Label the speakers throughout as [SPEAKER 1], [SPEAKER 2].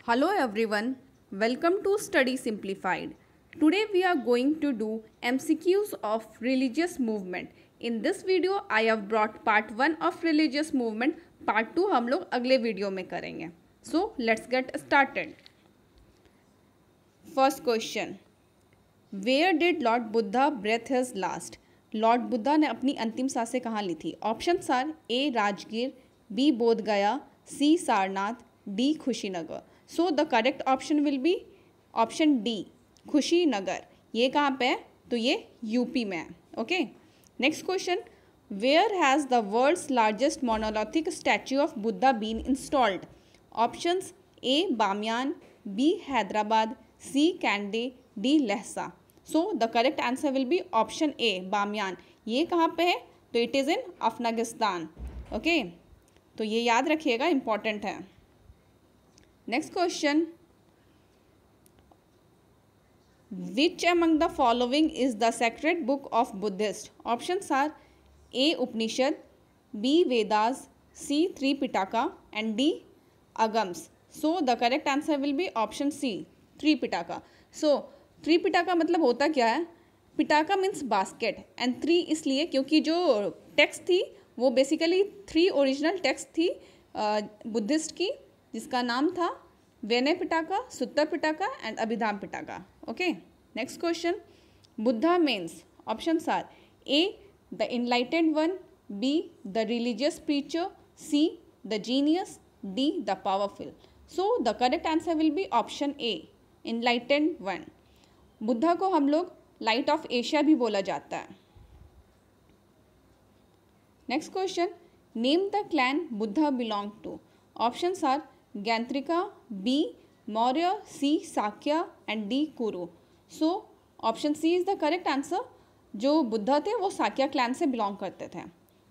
[SPEAKER 1] Hello everyone, welcome to Study Simplified. Today we are going to do MCQs of religious movement. In this video I have brought part 1 of religious movement, part 2 हम लोग अगले video में करेंगे. So let's get started. First question. Where did Lord Buddha breathe his last? Lord Buddha ने अपनी अंतिम सांसें कहाँ ली थी? Options are A Rajgir, B Bodh Gaya, C Sarnath, D Kushinagar. So the correct option will be option D Kushinagar. ये कहाँ पे है? तो ये यूपी में है. Okay. Next question. Where has the world's largest monolithic statue of Buddha been installed? Options A Bamiyan, B Hyderabad, C Kandy, D Lhasa. So the correct answer will be option A Bamiyan. ये कहाँ पे है? तो it is in Afghanistan. Okay. तो ये याद रखिएगा, important है. Next question. Which among the following is the sacred book of Buddhist? Options are A Upanishad, B Vedas, C Tripitaka and D Agamas. So the correct answer will be option C Tripitaka. So Tripitaka मतलब होता क्या है? Pitaka means basket and 3 इसलिए क्योंकि जो text थी वो basically 3 original text थी बुद्धिस्ट की, जिसका नाम था Vinaya Pitaka, Sutta Pitaka and Abhidhamma Pitaka. Okay. Next question. Buddha means options are A the enlightened one, B the religious preacher, C the genius, D the powerful. So the correct answer will be option A enlightened one. Buddha को हम लोग light of Asia भी बोला जाता है. Next question. Name the clan Buddha belong to? Options are Jnatrika, B Maurya, C Shakya and D Kuru. So option C is the correct answer. जो बुद्धा थे वो साक्या क्लैन से बिलोंग करते थे.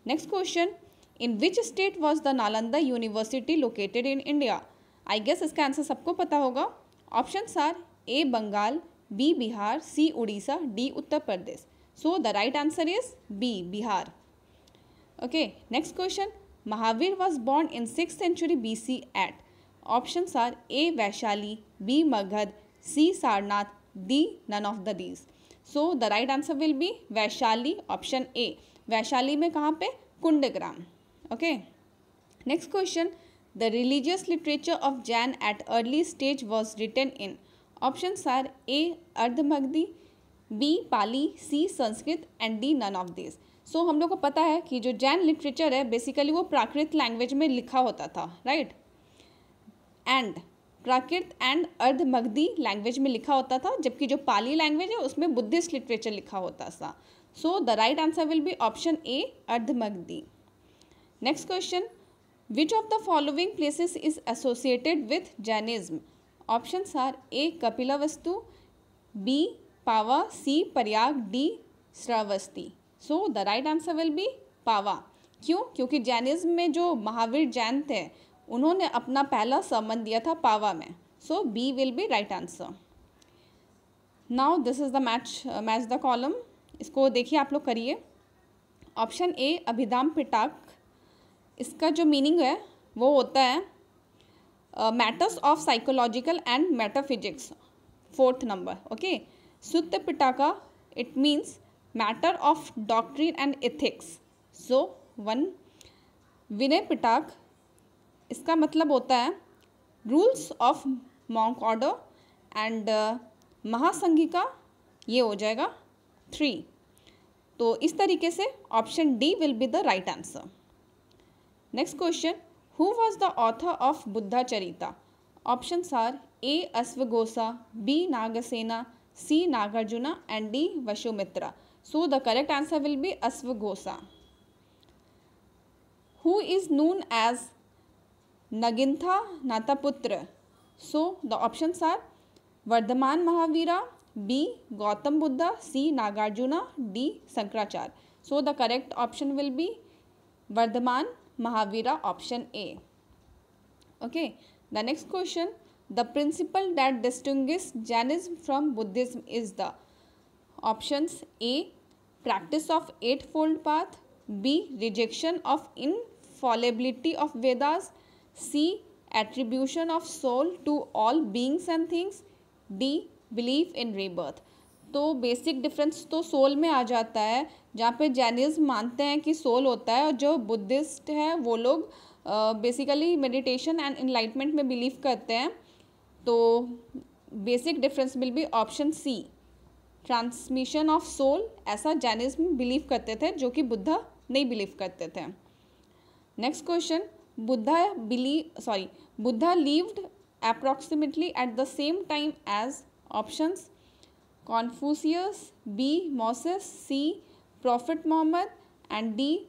[SPEAKER 1] Next question. In which state was the Nalanda university located in India? I guess इसका answer सबको पता होगा. Options are A Bengal, B Bihar, C Orissa, D Uttar Pradesh. So the right answer is B Bihar. Okay. Next question. Mahavir was born in 6th century BC at? Options are A Vaishali, B Magadh, C Sarnath, D none of the these. So the right answer will B Vaishali, option A. Vaishali में कहाँ पे? Kundagram. Okay. Next question. The religious literature of Jain at early stage was written in? Options are A Ardhamagadhi, B Pali, C Sanskrit and D none of this. So हम लोग को पता है कि जो जैन लिटरेचर है बेसिकली वो प्राकृत लैंग्वेज में लिखा होता था, right. And Prakrit and Ardhamagadhi language में लिखा होता था, जबकि जो पाली लैंग्वेज है उसमें बुद्धिस्ट लिटरेचर लिखा होता था. So the right answer will be option A Ardhamagadhi. Next question. Which of the following places is associated with Jainism? Options are A Kapilavastu, B Pava, C Prayag, D Shravasti. So the right answer will be Pava. क्यों? क्योंकि Jainism में जो महावीर जैन थे उन्होंने अपना पहला sermon दिया था पावा में. So B will be right answer. Now this is the match the column. इसको देखिए, आप लोग करिए. ऑप्शन ए अभिधाम पिटाक, इसका जो मीनिंग है वो होता है matters of psychological and metaphysics, 4th number. Okay. Sutta Pitaka, it means matter of doctrine and ethics. So 1. Vinaya Pitaka, इसका मतलब होता है rules of monk order and Mahasanghika, ये हो जाएगा 3. तो इस तरीके से option D will be the right answer. Next question. Who was the author of Buddha Charita? Options are A अश्वघोषा, B Nagasena, C Nagarjuna and D वसुमित्रा. So the correct answer will be अश्वघोषा. Who is known as Nigantha Nataputta? So the options are Vardhaman Mahavira, B Gautama Buddha, C Nagarjuna, D Shankaracharya. So the correct option will be Vardhaman Mahavira, option A. Okay. The next question. The principle that distinguish Jainism from Buddhism is the? Options A practice of 8-fold path, B rejection of infallibility of Vedas, C attribution of soul to all beings and things, D belief in rebirth. तो basic difference तो soul में आ जाता है, जहाँ पे Jainism मानते हैं कि सोल होता है, और जो बुद्धिस्ट है वो लोग बेसिकली मेडिटेशन एंड इनलाइटमेंट में बिलीव करते हैं। तो basic difference will be option C, transmission of soul, ऐसा जैनिज्म बिलीव करते थे जो कि बुद्धा नहीं बिलीव करते थे। Next question, Buddha lived approximately at the same time as options Confucius, B. Moses, C. Prophet Muhammad and D.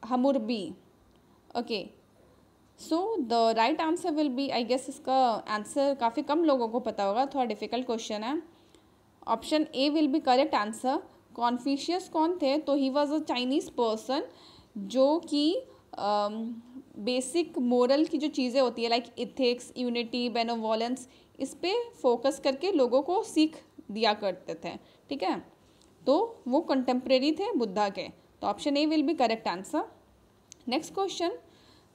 [SPEAKER 1] Hammurabi. Okay, so the right answer will be, I guess इसका answer काफ़ी कम लोगों को पता होगा, थोड़ा डिफिकल्ट क्वेश्चन है। Option A will be correct answer. Confucius कौन थे? तो he was a Chinese person जो कि बेसिक मोरल की जो चीज़ें होती है लाइक इथिक्स, यूनिटी, बेनोवोलेंस, इस पे फोकस करके लोगों को सीख दिया करते थे। ठीक है, तो वो कंटेम्प्रेरी थे बुद्धा के। तो option A will be correct answer. Next question,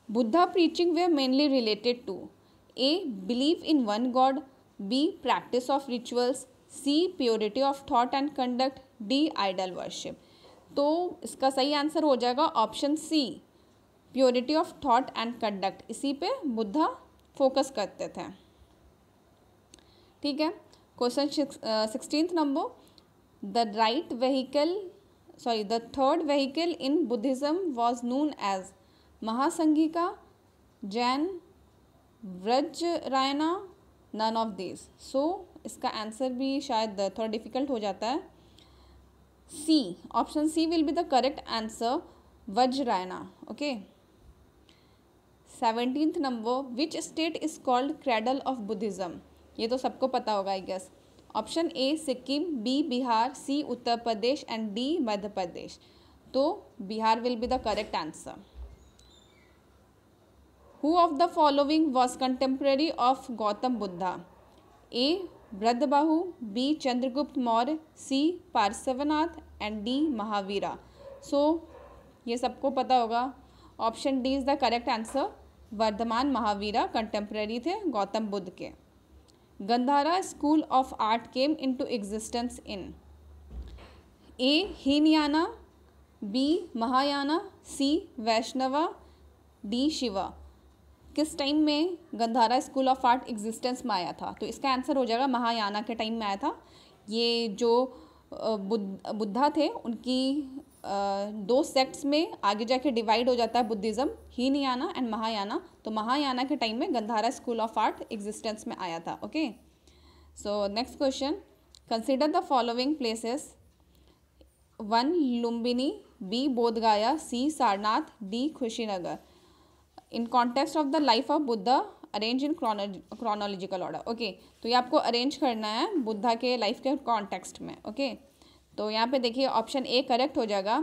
[SPEAKER 1] Buddha preaching were mainly related to A believe in one god, B practice of rituals, C purity of thought and conduct, D idol worship. तो इसका सही answer हो जाएगा option C, purity of thought and conduct. इसी पे Buddha focus करते थे। ठीक है, question 16th number, the third vehicle in Buddhism was known as Mahasanghika, Jain, व्रजरायना, none of this. So इसका आंसर भी शायद थोड़ा डिफिकल्ट हो जाता है। C, option C will be the correct answer, Vajrayana. Okay, 17th number, which state is called cradle of Buddhism. ये तो सबको पता होगा I guess. Option A Sikkim, B Bihar, C Uttar Pradesh and D Madhya Pradesh. तो Bihar will be the correct answer. Who of the following was contemporary of Gautama Buddha? A ब्रदबाहु, B Chandragupta Maurya, C Parshvanath and D Mahavira. So ये सबको पता होगा, option D is the correct answer. Vardhaman Mahavira contemporary थे गौतम बुद्ध के। Gandhara school of art came into existence in A Hinayana, B Mahayana, C Vaishnava, D Shiva. किस time में Gandhara school of art existence में आया था? तो इसका आंसर हो जाएगा महायाना के टाइम में आया था। ये जो बुद्धा थे उनकी दो सेक्ट्स में आगे जाके डिवाइड हो जाता है बुद्धिज़्म, हीनयाना एंड महायाना। तो महायाना के टाइम में Gandhara school of art existence में आया था। Okay, so next question, consider the following places, 1 Lumbini, B Bodhgaya, C Sarnath, D Kushinagar, in context of the life of Buddha, arrange in chronological order. Okay, तो ये आपको अरेंज करना है बुद्धा के लाइफ के कॉन्टेक्स्ट में। ओके, तो यहाँ पे देखिए ऑप्शन ए करेक्ट हो जाएगा।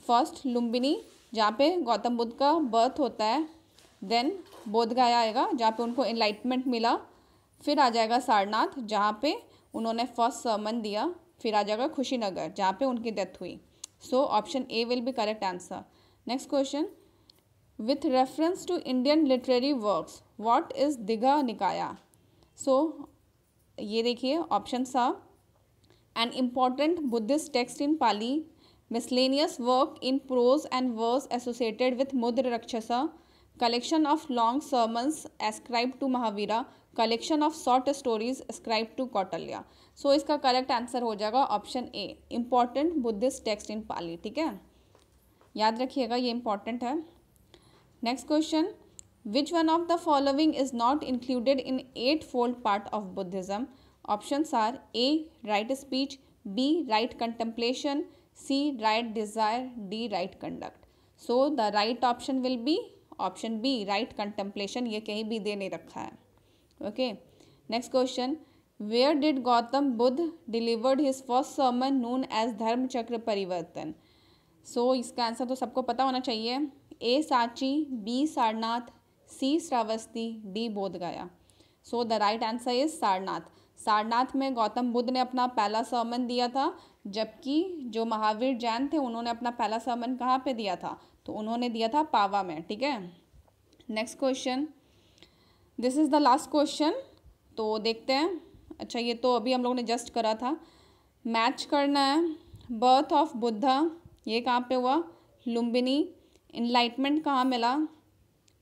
[SPEAKER 1] फर्स्ट लुम्बिनी, जहाँ पे गौतम बुद्ध का बर्थ होता है, देन बोधगया आएगा जहाँ पे उनको एनलाइटमेंट मिला, फिर आ जाएगा सारनाथ जहाँ पे उन्होंने फर्स्ट सर्मन दिया, फिर आ जाएगा खुशीनगर जहाँ पे उनकी डेथ हुई। So option A will be correct answer. Next question, with reference to Indian literary works what is Digha Nikaya? So ये देखिए ऑप्शन सा, an important Buddhist text in Pali, miscellaneous work in prose and verse associated with Mudra Rakshasa, collection of long sermons ascribed to Mahavira, collection of short stories ascribed to Kautilya। So इसका correct answer हो जाएगा option A, important Buddhist text in Pali. ठीक है, याद रखिएगा ये important है। Next question, which one of the following is not included in 8-fold part of Buddhism? Options are A right speech, B right contemplation, C right desire, D right conduct। So the right option will be option B right contemplation। ये कहीं भी दे नहीं रखा है। Okay, next question, where did Gautam Buddha delivered his first sermon known as धर्म चक्र परिवर्तन? So इसका आंसर तो सबको पता होना चाहिए। A Sanchi, B Sarnath, C Shravasti, D Bodhgaya. So the right answer is Sarnath. Sarnath में गौतम बुद्ध ने अपना पहला सर्मन दिया था, जबकि जो महावीर जैन थे उन्होंने अपना पहला सर्मन कहाँ पे दिया था? तो उन्होंने दिया था पावा में। ठीक है, next question, this is the last question, तो देखते हैं। अच्छा, ये तो अभी हम लोगों ने जस्ट करा था, मैच करना है। बर्थ ऑफ बुद्धा, ये कहाँ पे हुआ? लुम्बिनी। इनलाइटमेंट कहाँ मिला?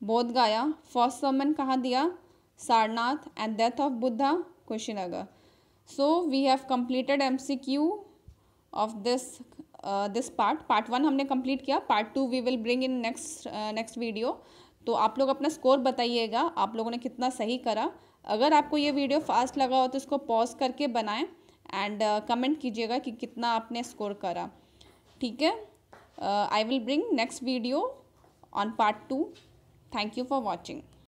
[SPEAKER 1] बोध गया। फर्स्ट सर्मन कहाँ दिया? Sarnath. And death of Buddha, Kushinagar. So we have completed MCQ of this part 1 हमने कंप्लीट किया। Part 2 we will bring in next video. तो आप लोग अपना स्कोर बताइएगा, आप लोगों ने कितना सही करा। अगर आपको ये वीडियो फास्ट लगा हो तो इसको पॉज करके बनाएं एंड कमेंट कीजिएगा कि कितना आपने स्कोर करा। ठीक है, I will bring next video on part 2। Thank you for watching.